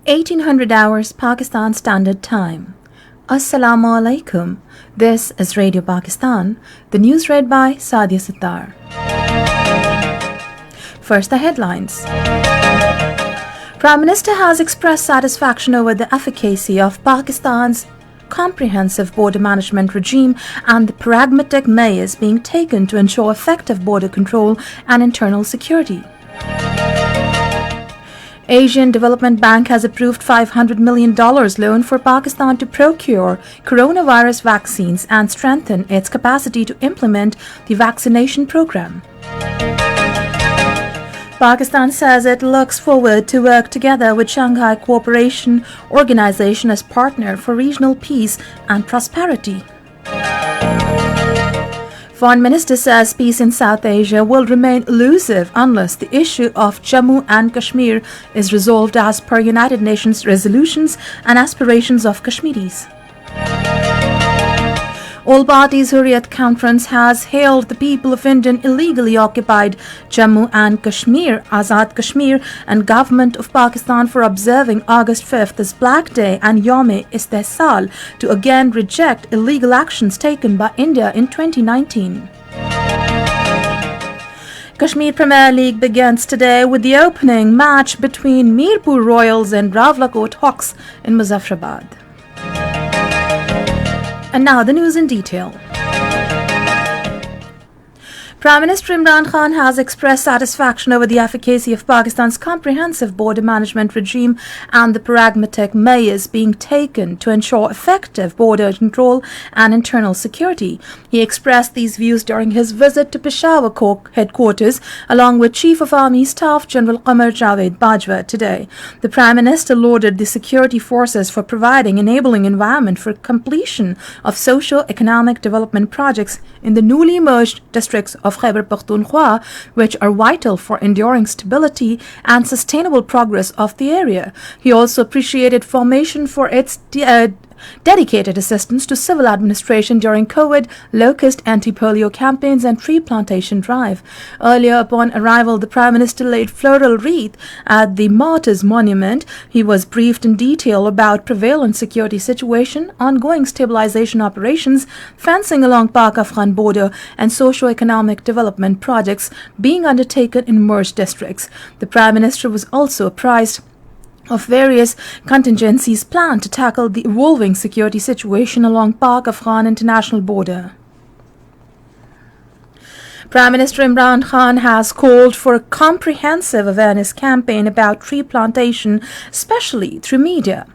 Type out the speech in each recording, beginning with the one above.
1800 hours Pakistan Standard Time. Assalamu alaikum. This is Radio Pakistan. The news read by Sadia Sattar. First, the headlines. Prime Minister has expressed satisfaction over the efficacy of Pakistan's comprehensive border management regime and the pragmatic measures being taken to ensure effective border control and internal security. Asian Development Bank has approved $500 million loan for Pakistan to procure coronavirus vaccines and strengthen its capacity to implement the vaccination program. Pakistan says it looks forward to work together with Shanghai Cooperation Organization as partner for regional peace and prosperity. Foreign Minister says peace in South Asia will remain elusive unless the issue of Jammu and Kashmir is resolved as per United Nations resolutions and aspirations of Kashmiris. All Parties Hurriyat Conference has hailed the people of Indian illegally occupied Jammu and Kashmir, Azad Kashmir, and Government of Pakistan for observing August 5th as Black Day and Yawm-e-Istihsal to again reject illegal actions taken by India in 2019. Kashmir Premier League begins today with the opening match between Mirpur Royals and Rawalakot Hawks in Muzaffarabad. And now the news in detail. Prime Minister Imran Khan has expressed satisfaction over the efficacy of Pakistan's comprehensive border management regime and the pragmatic measures being taken to ensure effective border control and internal security. He expressed these views during his visit to Peshawar headquarters along with Chief of Army Staff General Qamar Javed Bajwa today. The Prime Minister lauded the security forces for providing enabling environment for completion of socio-economic development projects in the newly merged districts of Khyber Pakhtunkhwa, which are vital for enduring stability and sustainable progress of the area. He also appreciated formation for its dedicated assistance to civil administration during COVID, locust anti-polio campaigns and tree plantation drive. Earlier upon arrival, the Prime Minister laid floral wreath at the Martyrs Monument. He was briefed in detail about prevalent security situation, ongoing stabilization operations, fencing along Pak-Afghan border and socio-economic development projects being undertaken in merged districts. The Prime Minister was also apprised of various contingencies planned to tackle the evolving security situation along Pak-Afghan international border. Prime Minister Imran Khan has called for a comprehensive awareness campaign about tree plantation, especially through media.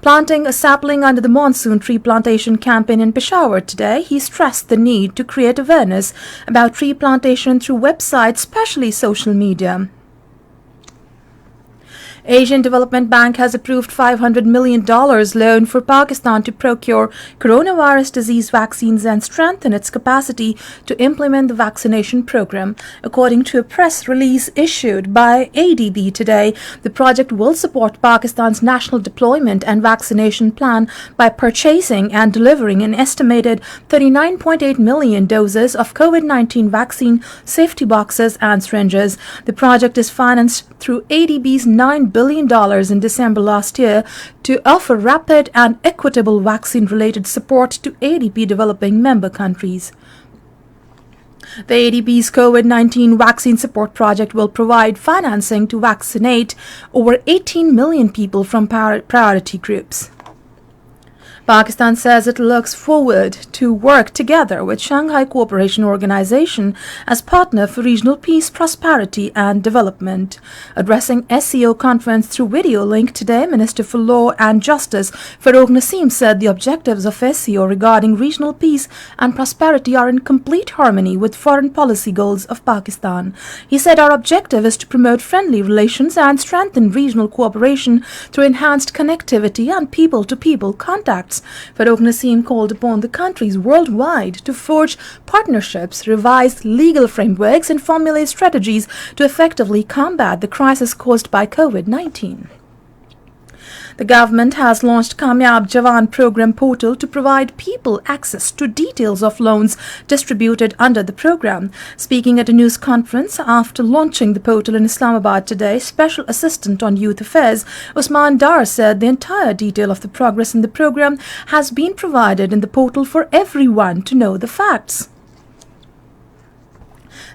Planting a sapling under the monsoon tree plantation campaign in Peshawar today, he stressed the need to create awareness about tree plantation through websites, especially social media. Asian Development Bank has approved $500 million loan for Pakistan to procure coronavirus disease vaccines and strengthen its capacity to implement the vaccination program. According to a press release issued by ADB today, the project will support Pakistan's national deployment and vaccination plan by purchasing and delivering an estimated 39.8 million doses of COVID-19 vaccine, safety boxes and syringes. The project is financed through ADB's $9 billion in December last year to offer rapid and equitable vaccine-related support to ADB developing member countries. The ADB's COVID-19 vaccine support project will provide financing to vaccinate over 18 million people from priority groups. Pakistan says it looks forward to work together with Shanghai Cooperation Organization as partner for regional peace, prosperity and development. Addressing SCO conference through video link today, Minister for Law and Justice Farooq Naseem said the objectives of SCO regarding regional peace and prosperity are in complete harmony with foreign policy goals of Pakistan. He said our objective is to promote friendly relations and strengthen regional cooperation through enhanced connectivity and people-to-people contacts. Farooq Naseem called upon the countries worldwide to forge partnerships, revise legal frameworks and formulate strategies to effectively combat the crisis caused by COVID-19. The government has launched Kamyab Jawan program portal to provide people access to details of loans distributed under the program. Speaking at a news conference after launching the portal in Islamabad today, Special Assistant on Youth Affairs Usman Dar said the entire detail of the progress in the program has been provided in the portal for everyone to know the facts.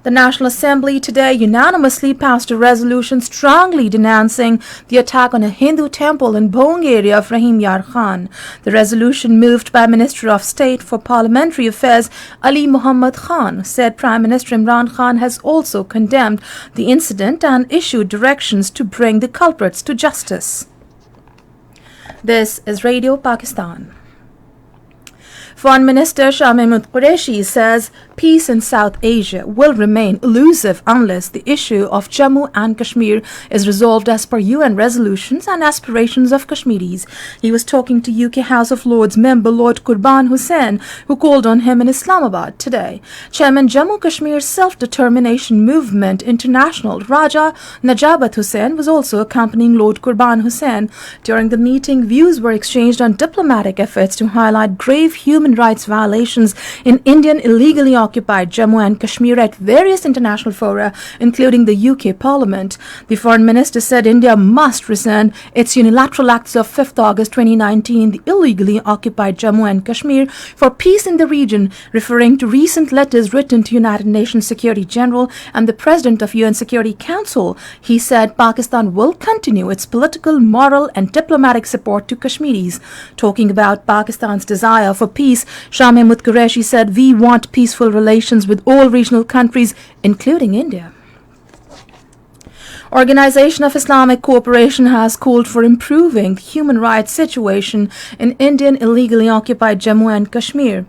The National Assembly today unanimously passed a resolution strongly denouncing the attack on a Hindu temple in Bhong area of Rahim Yar Khan. The resolution, moved by Minister of State for Parliamentary Affairs Ali Muhammad Khan, said Prime Minister Imran Khan has also condemned the incident and issued directions to bring the culprits to justice. This is Radio Pakistan. Foreign Minister Shah Mahmood Qureshi says peace in South Asia will remain elusive unless the issue of Jammu and Kashmir is resolved as per UN resolutions and aspirations of Kashmiris. He was talking to UK House of Lords member Lord Qurban Hussain, who called on him in Islamabad today. Chairman Jammu Kashmir Self-Determination Movement International Raja Najabat Hussain was also accompanying Lord Qurban Hussain. During the meeting, views were exchanged on diplomatic efforts to highlight grave human rights violations in Indian illegally occupied Jammu and Kashmir at various international fora, including the UK Parliament. The Foreign Minister said India must rescind its unilateral acts of 5th August 2019 in the illegally occupied Jammu and Kashmir for peace in the region, referring to recent letters written to United Nations Security General and the President of UN Security Council. He said Pakistan will continue its political, moral and diplomatic support to Kashmiris. Talking about Pakistan's desire for peace, Shah Mahmood Qureshi said, "We want peaceful relations with all regional countries, including India." Organization of Islamic Cooperation has called for improving the human rights situation in Indian illegally occupied Jammu and Kashmir.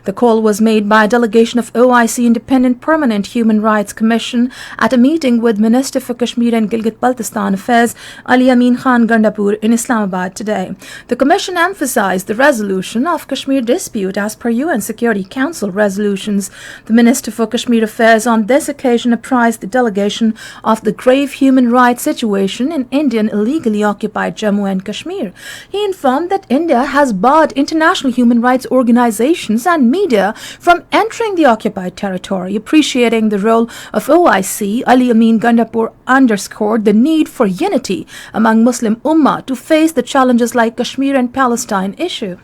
The call was made by a delegation of OIC Independent Permanent Human Rights Commission at a meeting with Minister for Kashmir and Gilgit-Baltistan Affairs Ali Amin Khan Gandapur in Islamabad today. The commission emphasized the resolution of Kashmir dispute as per UN Security Council resolutions. The Minister for Kashmir Affairs on this occasion apprised the delegation of the grave human rights situation in Indian illegally occupied Jammu and Kashmir. He informed that India has barred international human rights organizations and media from entering the occupied territory. Appreciating the role of OIC, Ali Amin Gandapur underscored the need for unity among Muslim Ummah to face the challenges like Kashmir and Palestine issue.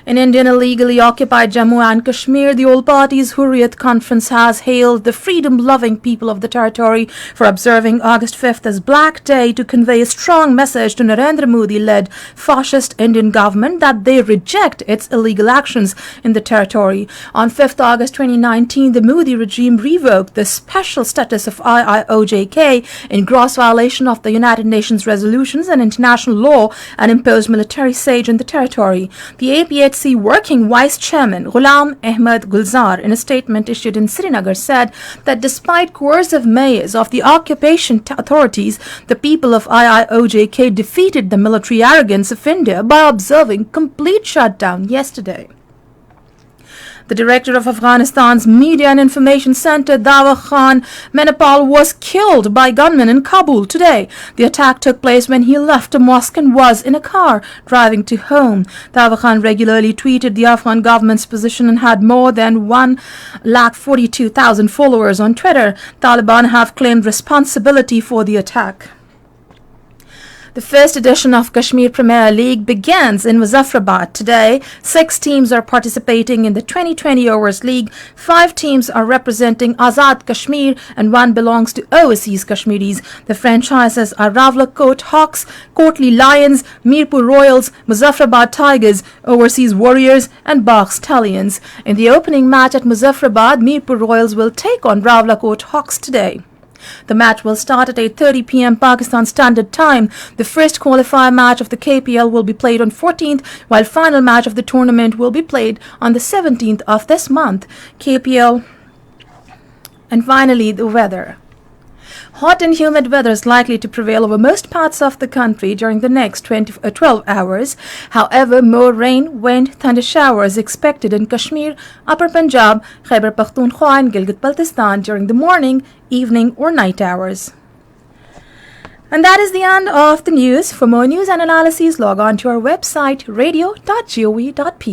In Indian illegally occupied Jammu and Kashmir, the All Parties Hurriyat Conference has hailed the freedom-loving people of the territory for observing August 5th as Black Day to convey a strong message to Narendra Modi-led fascist Indian government that they reject its illegal actions in the territory. On 5th August 2019, the Modi regime revoked the special status of IIOJK in gross violation of the United Nations resolutions and international law and imposed military siege in the territory. The APHC Working Vice Chairman Ghulam Ahmed Gulzar, in a statement issued in Srinagar, said that despite coercive measures of the occupation authorities, the people of IIOJK defeated the military arrogance of India by observing complete shutdown yesterday. The director of Afghanistan's Media and Information Center, Dawa Khan Manipal, was killed by gunmen in Kabul today. The attack took place when he left a mosque and was in a car driving to home. Dawa Khan regularly tweeted the Afghan government's position and had more than 142,000 followers on Twitter. Taliban have claimed responsibility for the attack. The first edition of Kashmir Premier League begins in Muzaffarabad today. 6 teams are participating in the 2020 Overs League. 5 teams are representing Azad Kashmir and 1 belongs to Overseas Kashmiris. The franchises are Rawalakot Hawks, Kotli Lions, Mirpur Royals, Muzaffarabad Tigers, Overseas Warriors and Bagh Stallions. In the opening match at Muzaffarabad, Mirpur Royals will take on Rawalakot Hawks today. The match will start at 8:30 p.m. Pakistan Standard Time. The first qualifier match of the KPL will be played on 14th, while final match of the tournament will be played on the 17th of this month. KPL. And finally, the weather. Hot and humid weather is likely to prevail over most parts of the country during the next 12 hours. However, more rain, wind, thunder showers expected in Kashmir, Upper Punjab, Khyber Pakhtunkhwa and Gilgit-Baltistan during the morning, evening or night hours. And that is the end of the news. For more news and analyses, log on to our website radio.gov.pk.